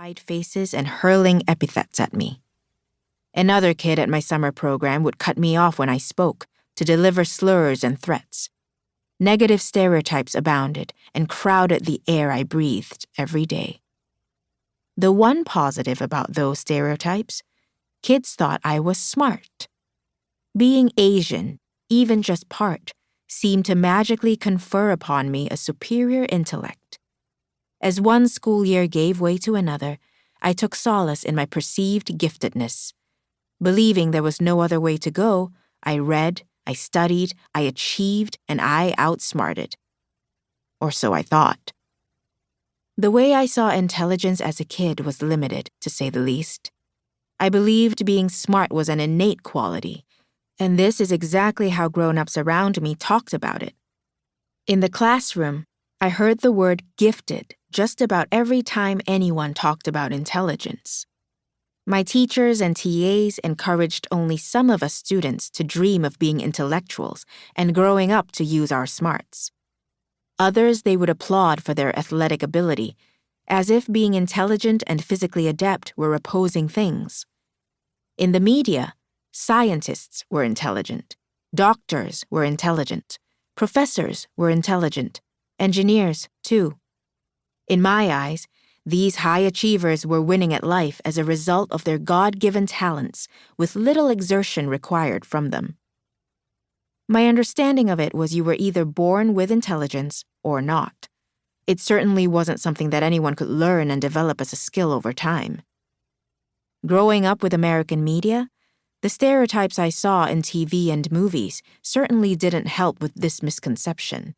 wide faces and hurling epithets at me. Another kid at my summer program would cut me off when I spoke to deliver slurs and threats. Negative stereotypes abounded and crowded the air I breathed every day. The one positive about those stereotypes, kids thought I was smart. Being Asian, even just part, seemed to magically confer upon me a superior intellect. As one school year gave way to another, I took solace in my perceived giftedness. Believing there was no other way to go, I read, I studied, I achieved, and I outsmarted. Or so I thought. The way I saw intelligence as a kid was limited, to say the least. I believed being smart was an innate quality, and this is exactly how grown-ups around me talked about it. In the classroom, I heard the word gifted just about every time anyone talked about intelligence. My teachers and TAs encouraged only some of us students to dream of being intellectuals and growing up to use our smarts. Others they would applaud for their athletic ability, as if being intelligent and physically adept were opposing things. In the media, scientists were intelligent, doctors were intelligent, professors were intelligent, engineers too. In my eyes, these high achievers were winning at life as a result of their God-given talents with little exertion required from them. My understanding of it was you were either born with intelligence or not. It certainly wasn't something that anyone could learn and develop as a skill over time. Growing up with American media, the stereotypes I saw in TV and movies certainly didn't help with this misconception.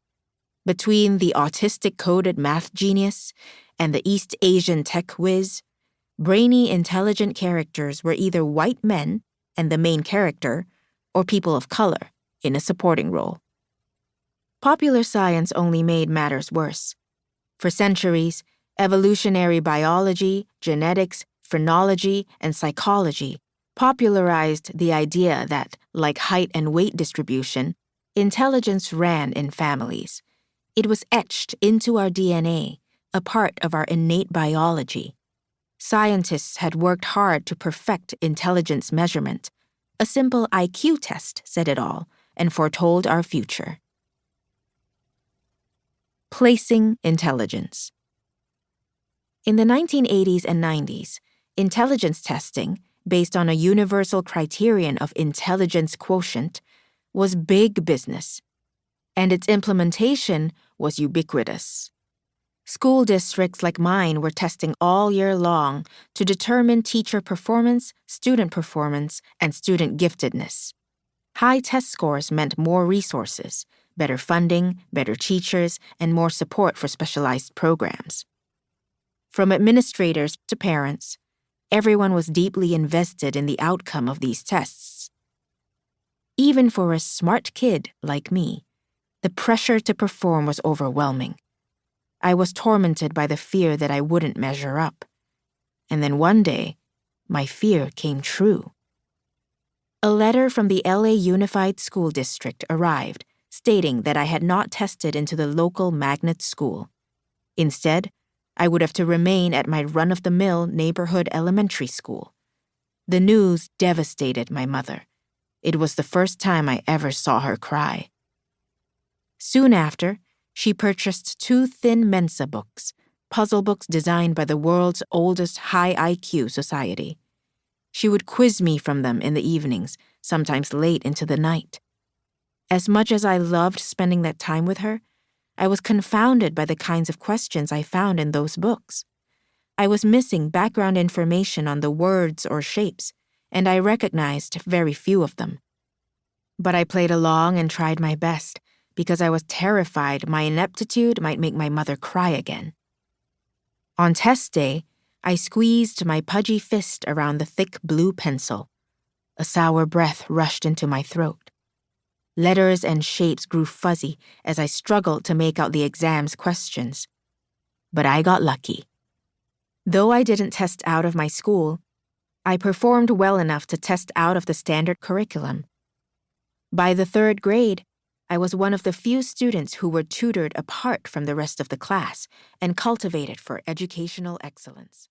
Between the autistic-coded math genius and the East Asian tech whiz, brainy, intelligent characters were either white men and the main character, or people of color in a supporting role. Popular science only made matters worse. For centuries, evolutionary biology, genetics, phrenology, and psychology popularized the idea that, like height and weight distribution, intelligence ran in families. It was etched into our DNA, a part of our innate biology. Scientists had worked hard to perfect intelligence measurement. A simple IQ test said it all and foretold our future. Placing intelligence. In the 1980s and 90s, intelligence testing, based on a universal criterion of intelligence quotient, was big business, and its implementation was ubiquitous. School districts like mine were testing all year long to determine teacher performance, student performance, and student giftedness. High test scores meant more resources, better funding, better teachers, and more support for specialized programs. From administrators to parents, everyone was deeply invested in the outcome of these tests. Even for a smart kid like me, the pressure to perform was overwhelming. I was tormented by the fear that I wouldn't measure up. And then one day, my fear came true. A letter from the LA Unified School District arrived, stating that I had not tested into the local magnet school. Instead, I would have to remain at my run-of-the-mill neighborhood elementary school. The news devastated my mother. It was the first time I ever saw her cry. Soon after, she purchased 2 thin Mensa books, puzzle books designed by the world's oldest high IQ society. She would quiz me from them in the evenings, sometimes late into the night. As much as I loved spending that time with her, I was confounded by the kinds of questions I found in those books. I was missing background information on the words or shapes, and I recognized very few of them. But I played along and tried my best, because I was terrified my ineptitude might make my mother cry again. On test day, I squeezed my pudgy fist around the thick blue pencil. A sour breath rushed into my throat. Letters and shapes grew fuzzy as I struggled to make out the exam's questions. But I got lucky. Though I didn't test out of my school, I performed well enough to test out of the standard curriculum. By the 3rd grade, I was one of the few students who were tutored apart from the rest of the class and cultivated for educational excellence.